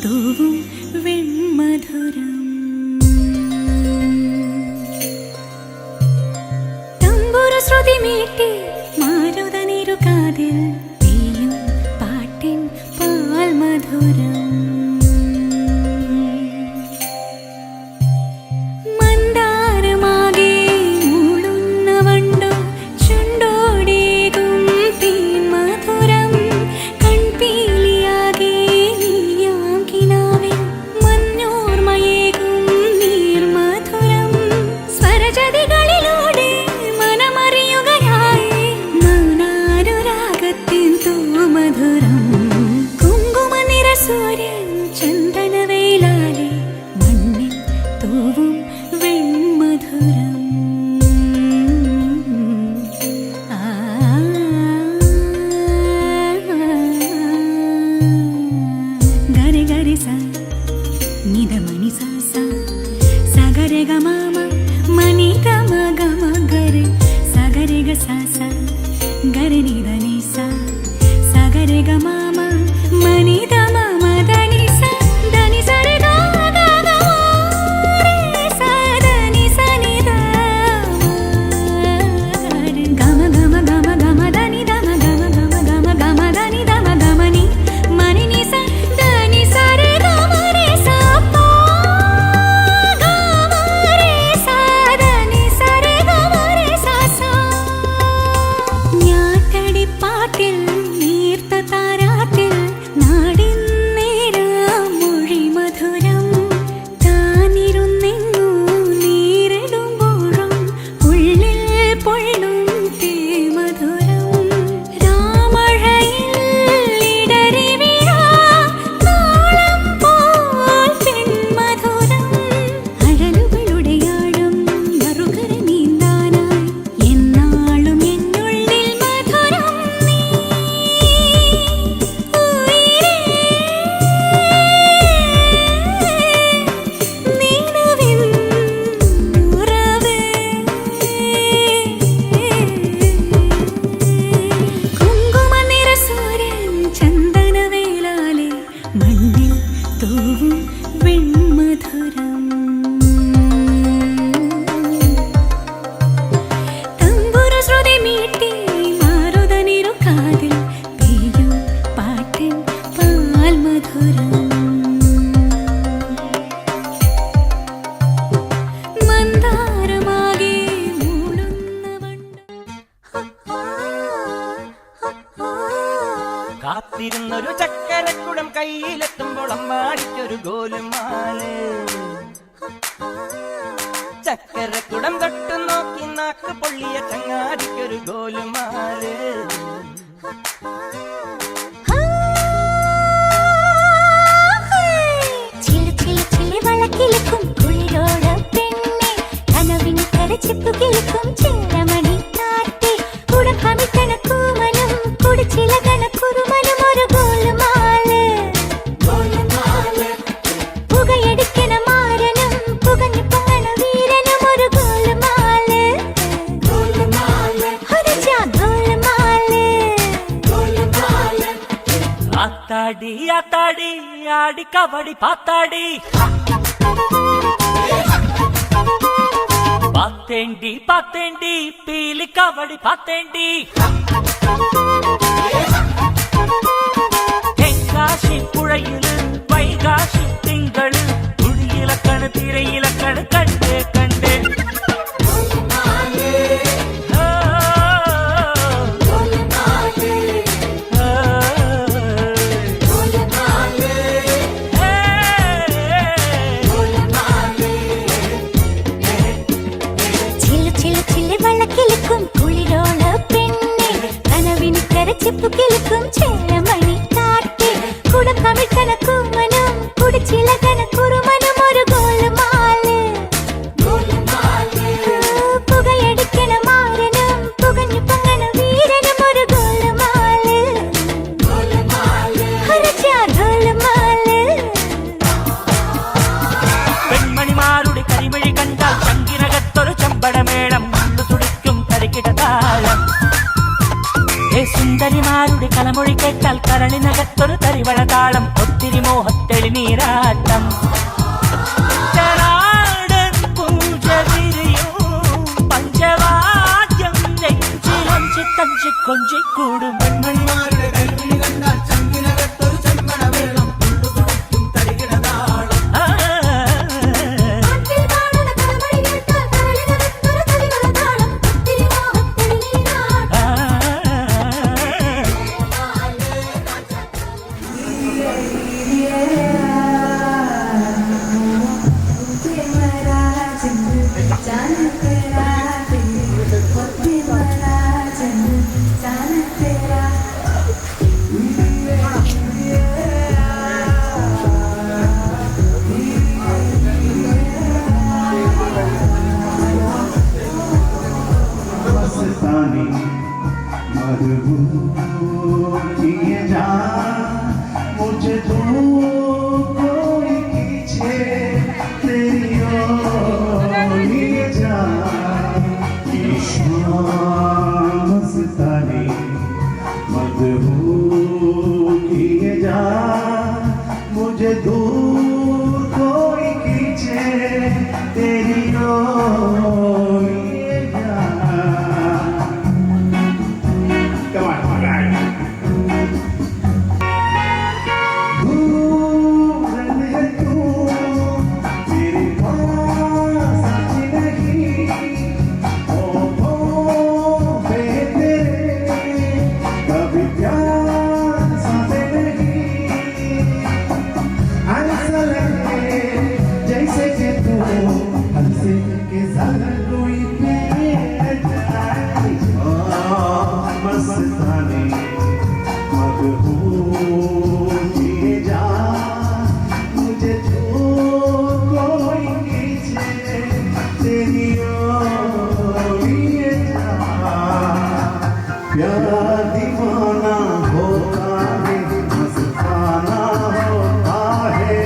തൂവും വെൺമധുരം. തമ്പുരു ശ്രുതി മീട്ടി മാരുതനിരു കാതിൽ പെയ്യും പാട്ടിൻ പാൽമധുരം. കാത്തിരുന്നൊരു ചക്കരക്കുടം കയ്യിലെത്തുമ്പോൾ അമ്മാടിക്കൊരു ഗോലുമാല്. ചക്കരക്കുടം തൊട്ടു നോക്കി നാക്ക് പൊള്ളിയ ചങ്ങാടിക്കൊരു ഗോലുമാല്. ആത്താടി ആത്താടി ആടി കബഡി പാത്താടി പാത്തേണ്ടി പാത്തേണ്ടി പീലി കബഡി പാത്തേണ്ടി തെങ്കാശി പുഴയില് വൈകാശി തിങ്കള് തുടിയിലക്കണ് തിരയിലക്കണ് കണ്ടേ കണ്ടേ. സുന്ദരിമാരുടെ കലമൊഴി കേട്ടാൽ കര കരളിനകത്തൊരു തരിവള താളം ഒത്തിരി മോഹത്തെളി നീരാട്ടം പഞ്ചവാദ്യം നെഞ്ചിലഞ്ചി തഞ്ചി കൊഞ്ചി കൂടും പെൺമണിമാരുടെ കൽവിളി കണ്ടാൽ ചങ്കിനകത്തൊരു ചെമ്മണ വെള്ളം തുള്ളുതുടിക്കും തരികിടതാളം मुझे तो कोई पीछे तेरी ओर लिए जा मस्तानी मधुर किए जा मुझे दूर कोई पीछे तेरी ओर लिए जा जैसे कि तू हमसे के ज्यादा कोई मस्तानी मधुर किए जा मुझे तो कोई पीछे तेरी ओर लिए जा प्यार दीवाना होता है मस्ताना होता है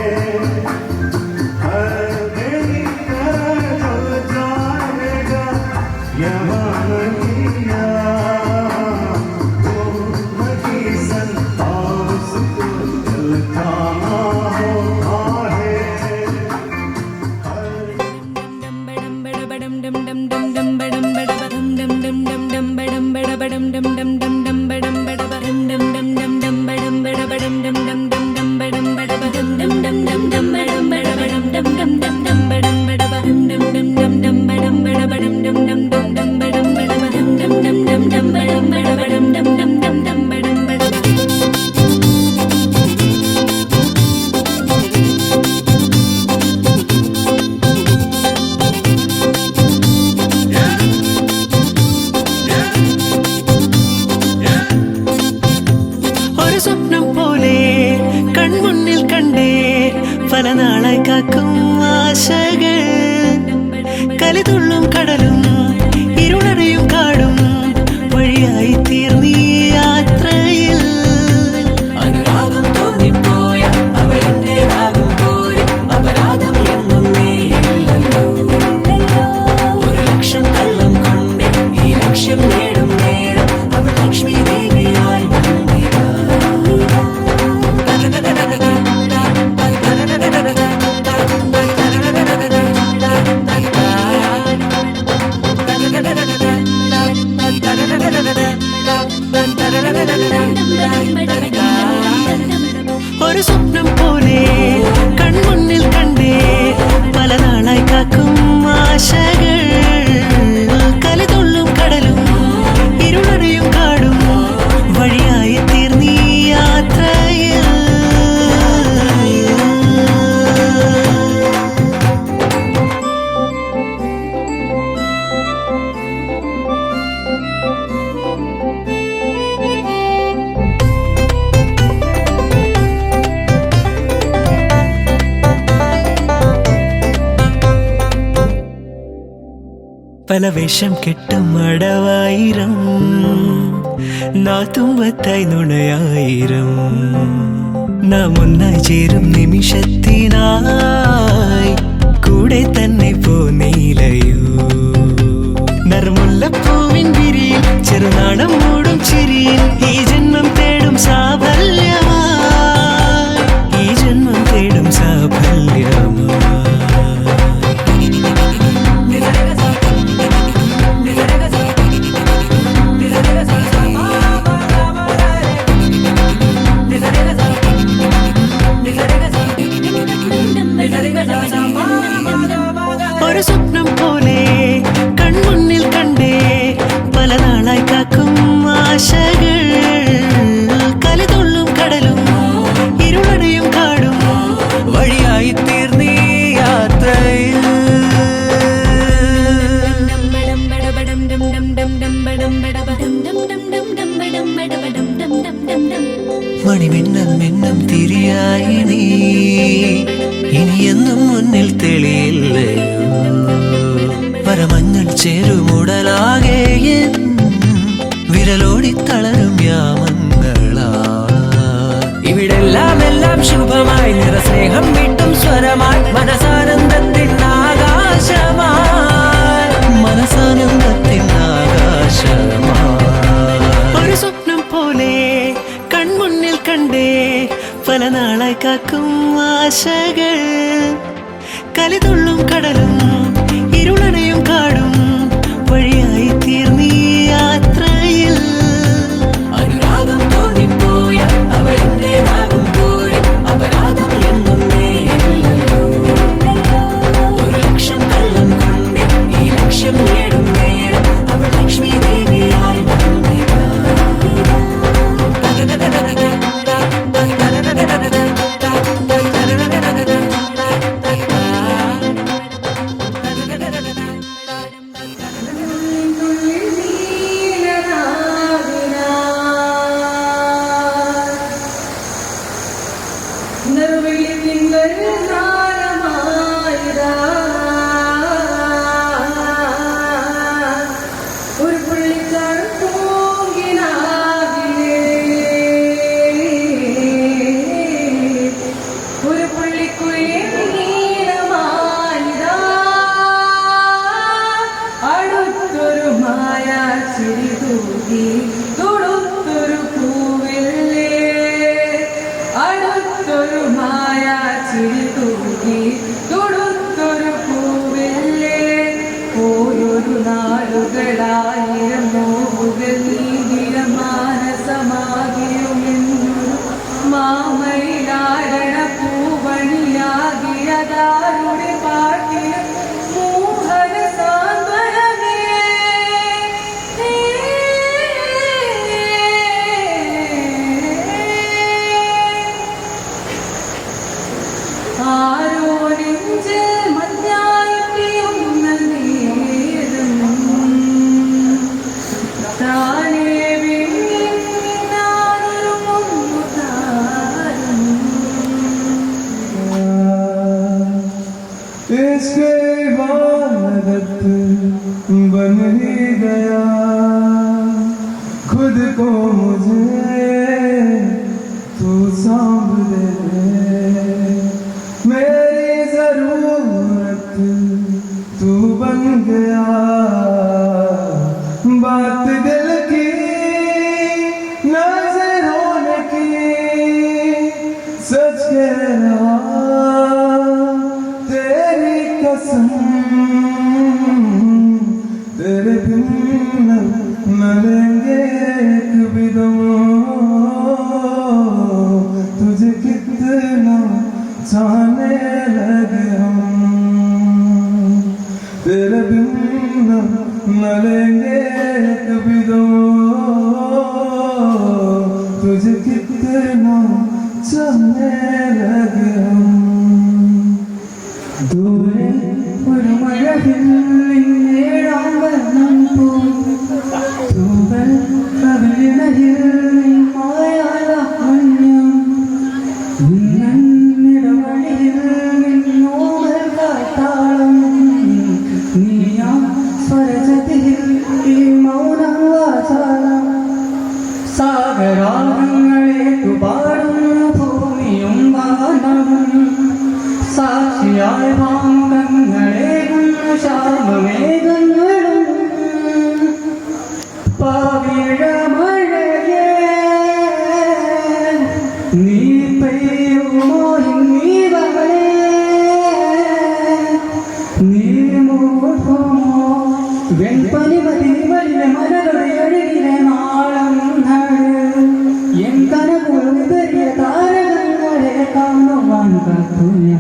പല നാളായി കാക്കും ആശകൾ കലിതുള്ളും കടലും ഇരുളടയും കാടും വഴിയായി തീർന്നീ യാത്രയിൽ അനുരാഗം തോന്നിപ്പോയ അവരെന്റേതാകും പോലെ അപരാധം എന്നും നീയില്ലല്ലോ ഒരു ലക്ഷം കള്ളം കൊണ്ട് ഈ ലക്ഷ്യം നേടും നേരം അവൾ ലക്ഷ്മി ദേവിയായി ഒരു സ്വപ്നം പോലെ കൺമുന്നിൽ കണ്ടേ പല നാളായി കാക്കും ആശകൾ കലിതുള്ളും കടലും ഇരുളടയും കാടും വഴിയായി തീർന്നീ യാത്രയിൽ പല വേഷം കെട്ടും അടവായിരം നാത്തുമ്പത്തായി നുണയായിരം നാം ഒന്നായി ചേരും നിമിഷത്തിനായി കൂടെ തന്നെ പോന്നീലയോ നറുമുല്ലപ്പൂവിൻ വിരിയിൽ ചെറുനാടം മൂടും ചിരിയിൽ ഈ ജന്മം തേടും സാഫല്യം കൺമുന്നിൽ തെളിയില്ലയോ പരമഞ്ഞൾ ചേരുമുടലാകെ വിരലോടി തളരും യാമങ്ങളാ ഇവിടെല്ലാം എല്ലാം ശുഭമായി നിറസ്നേഹം വീട്ടും സ്വരമായി മനസാനന്ദത്തിൻ ആകാശമായി ഒരു സ്വപ്നം പോലെ കൺമുന്നിൽ കണ്ടേ പല നാളായി കാക്കും ആശകൾ കലിതുള്ളും കടലും ഇരുളണയും കാടും വഴിയായി തീർന്നീ യാത്രയിൽ അനുരാഗം തോന്നിപ്പോയ അവളെന്റേതാകുമ്പോൾ അപരാധം എന്നും നേരില്ലല്ലോ ഒരു ലക്ഷം കള്ളം കൊണ്ട് ഈ ലക്ഷ്യം നേടും നേരം അവൾ ലക്ഷ്മി ദേവിയായി बन ही गया खुद को मुझे तू सांभ ले मेरी जरूरत तू बन गया बात दिल की नजरों की सच कह रहा तेरी कसम तेरे बिन न लेंगे एक भी दम तुझे कितना चाहने लगे हम तेरे बिन न लेंगे एक भी दम तुझे कितना चाहने लगे हम दूरे ഒരു മഴവിൽ നിന്നേഴാമ്പനം പോയി തൂവൽ കവിളിണയിൽ മായാല മഞ്ഞം നിന്നിടവഴിയിൽ നിന്നോമൽ കാട്ടാളം നീയാ സ്വരജതിൽ ഈ മൗനം വാചാലം സാഗരാഗങ്ങളെ പാടുന്ന ഭൂമിയും വാനവും സാക്ഷിയായ ഭാംഗങ്ങളെ ശ്യാമമേഘങ്ങളും പാവിഴ മഴയേ നീ പെയ്യുമോ നീ വരേ നീ മൂടുമോ വെൺപനി വലിയ മലകളുടെ അഴകിലെ നാളം എൻ കനകുകളും പെരിയ താരകങ്ങളെ കാണുവാൻ കത്തുയ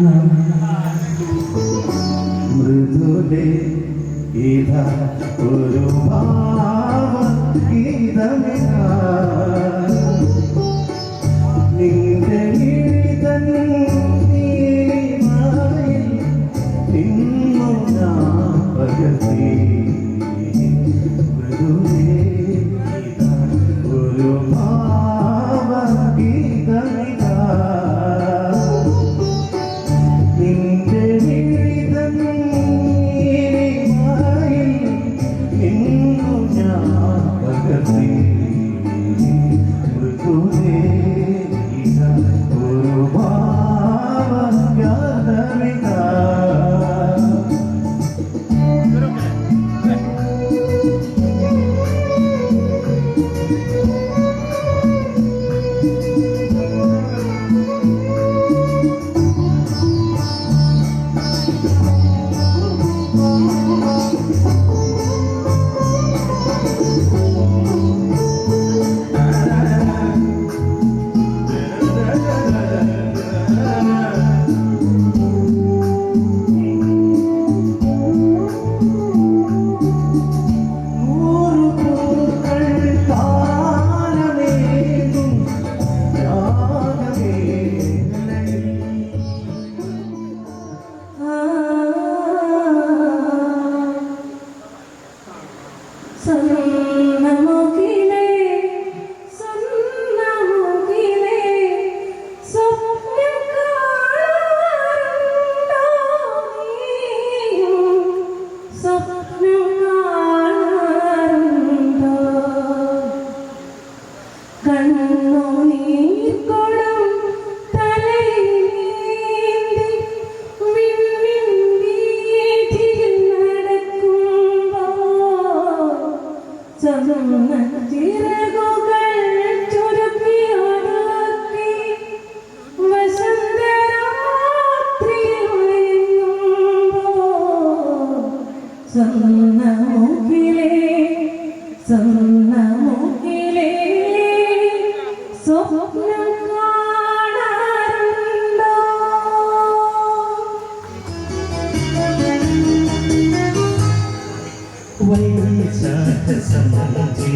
സഞ്ചി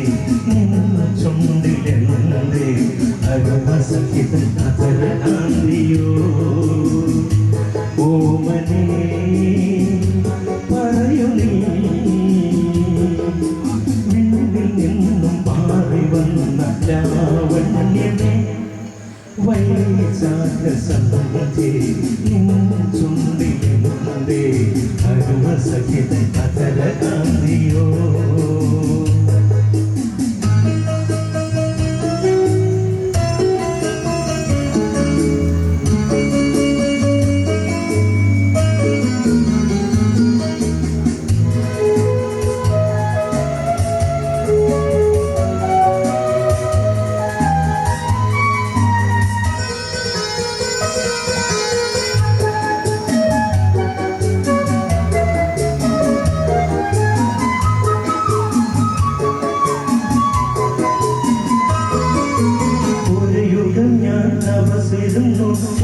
നിന്നു ചുണ്ടിലെന്നേ അരുമസഖിത അതരകാന്തിയോ ഓമനേ പറയൂ നീ വിണ്ണിൽ നിന്നും പാറി വന്ന ലാവണ്യമേ വൈശാഖ സഞ്ചി നിന്നു ചുണ്ടിലെന്നേ അരുമസഖിത അതരകാന്തിയോ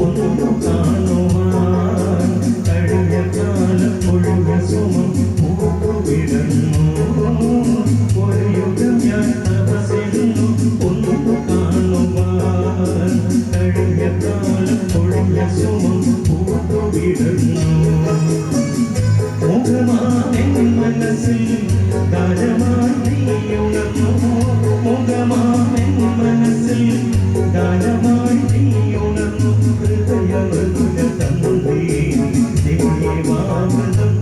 ഒന്നു കാണുവാൻ കഴിഞ്ഞ കാലം ഒഴുക സുമം പൂവിടുന്നു ഒരു യുഗം ഞാൻ തപസിരുന്നു ഒന്നു കാണുവാൻ കഴിഞ്ഞ കാലം ഒഴുക സുമം പൂവിടുന്നു മുഖമാൻ മനസ്സിൽ ഗാനമായി നീയുണർന്നു മുഖമാൻ മനസ്സിൽ ഗാനമായി നീയുണർന്നു ഹൃദയമൃദുല തന്നേ ദേവാമൃതം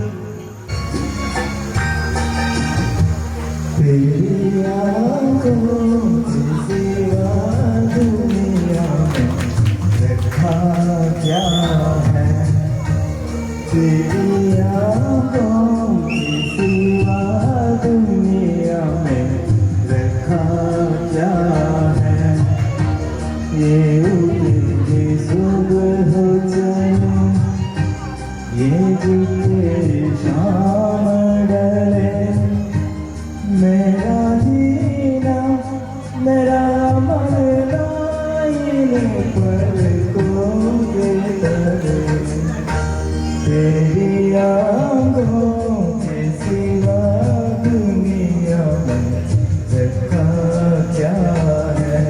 तेरी आँखों से सिवा दुनिया में रखा क्या है तेरी आँखों से सिवा दुनिया में रखा क्या है ये उतरी सुबह हो जाए ये बीते शाम डले मेरा जीना मेरा मन लाइने पर कोई तरे तेरी आँखों के सिवा दुनिया में रखा क्या है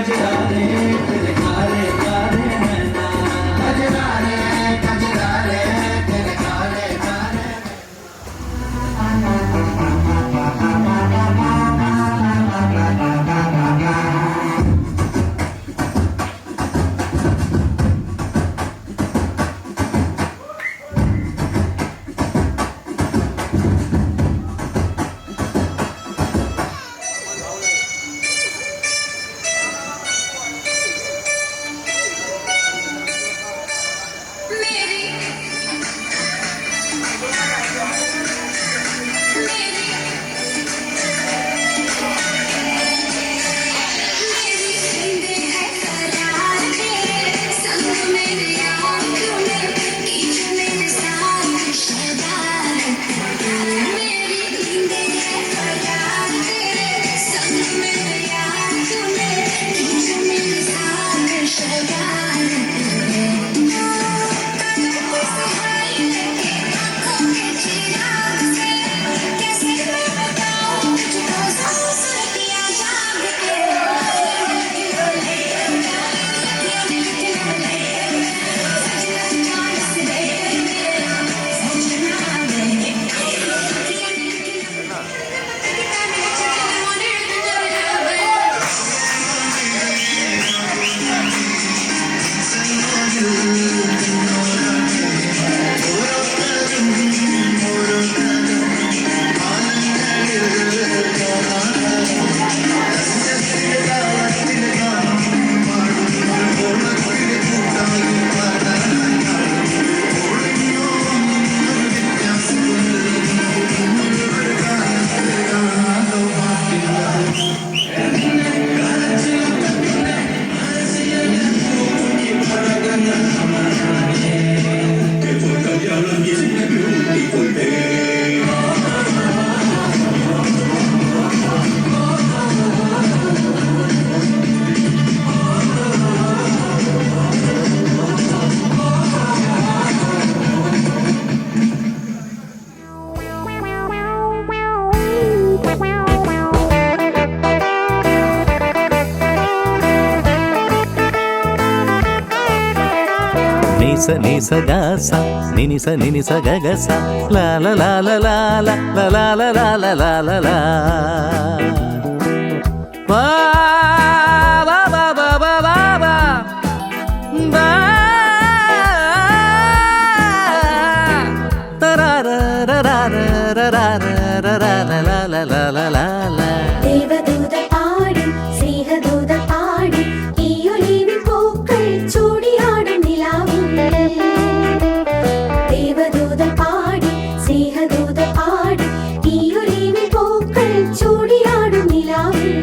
कजरा रे तेरे काले काले नैना कजरा रे तेरे काले काले నిస గా స నినిస గగ స లా లా లా లా లా లా లా లా లా లా లా లా లా వా వా వా వా వా వా వా వా ദേവദൂത പാടി സ്നേഹദൂത പാടി ഈ ഒലിവിൻ പൂക്കൾ ചൂടിയാടും നിലാവിൽ ദേവദൂത പാടി സ്നേഹദൂത പാടി ഈ ഒലിവിൻ പൂക്കൾ ചൂടിയാടും നിലാവിൽ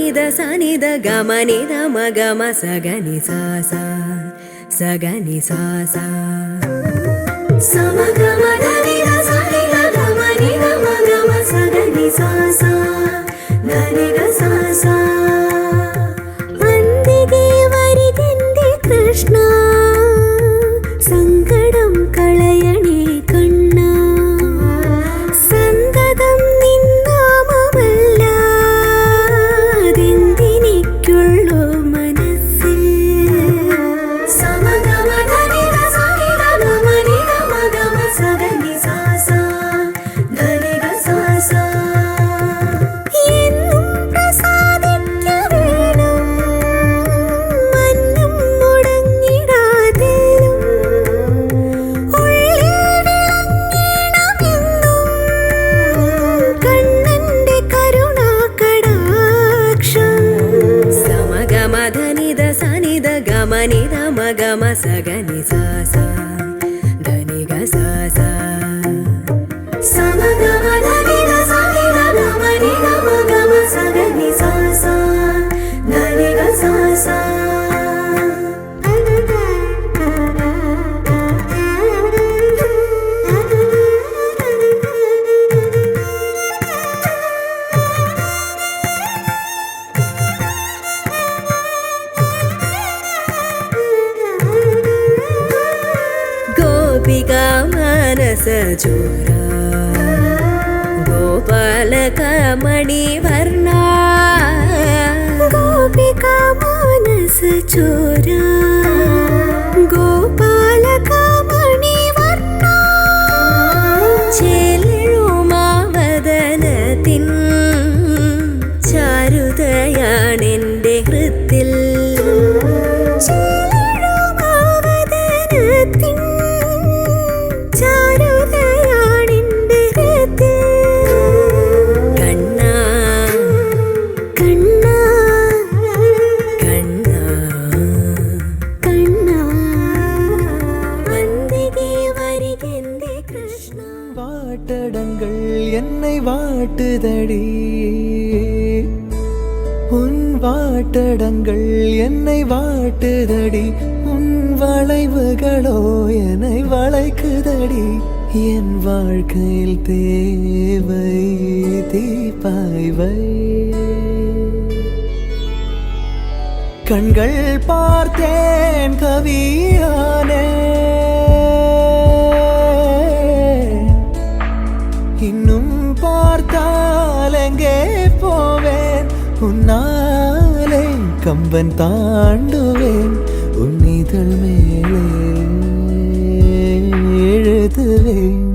నిద సనిద గమ నిద మగమ సగని సాస సగని సాస సమగమ ధనిద సనిద గమ నిద మగమ సగని సాస ధనిద సాస అందిగే వరిగెంది కృష్ణ സങ്കടം കളയണേ കണ്ണ സന്തതം നിന്നാമമല്ലാതെന്തിനിക്കുള്ളൂ മനസ്സിൽ സമഗമധനിധ സനിധ ഗമനിധ മഗമ സഗനി സാസ ധനിധ സാസ എന്നും പ്രസാദിക്ക വേണം മന്നും മുടങ്ങിടാതെയും കണ്ണന്റെ കരുണാകടാക്ഷം സമഗമധനിധ സനിധ ഗമനിധ മഗമ സഗനി സാസ ധനിഗ സാസ സമഗമധനിധ സനിധ ഗമനിധ മഗമ സഗനി സാസ ധനിഗ സാസ ഗോപികാ മാനസ ചോര ഗോപാലക മണിവർണ ഗോപികാ മാനസ ചോര ഗോപാലക മണിവർണ ചേലുമാവദനത്തിൻ ചാരുതയാണെന്റെ ഹൃത്തിൽ ചാരുതയാണെന്റെ ഹൃത്തിൽ കണ്ണ കണ്ണ കണ്ണ കണ്ണ വന്ദികേ വരികെന്റെ കൃഷ്ണ வாட்டடங்கள் என்னை வாட்டுதடி உன் வாட்டடங்கள் என்னை வாட்டுதடி உன் வளைவுகளோ என்னை வளைக்குதடி என் வாழ்க்கையில் தேவை தீபாய்வை கண்கள் பார்த்தேன் கவியானே இன்னும் பார்த்தால் எங்கே போவேன் உன்னாலே கம்பன் தாண்டுவேன் உன் இதழ் மேலே எழுதுவேன்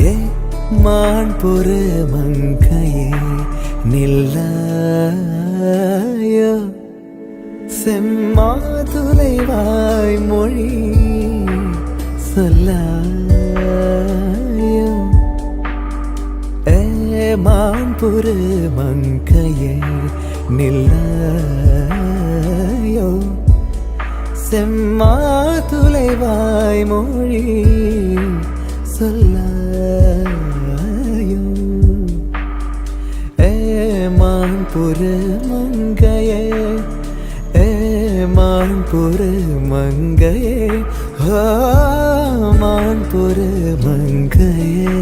ஏ மான் பொறு மங்கையே நில்லாயோ செம்மாதுளை வாய் மொழி சொல்லாயோ ஏ மான் பொறு மங்கையே நில்லாயோ செம்மாதுளை வாய் மொழி சொல்லாயோ ஏ மான் பொறு மங்கையே ஏ மான் பொறு மங்கையே மான் பொறு மங்கையே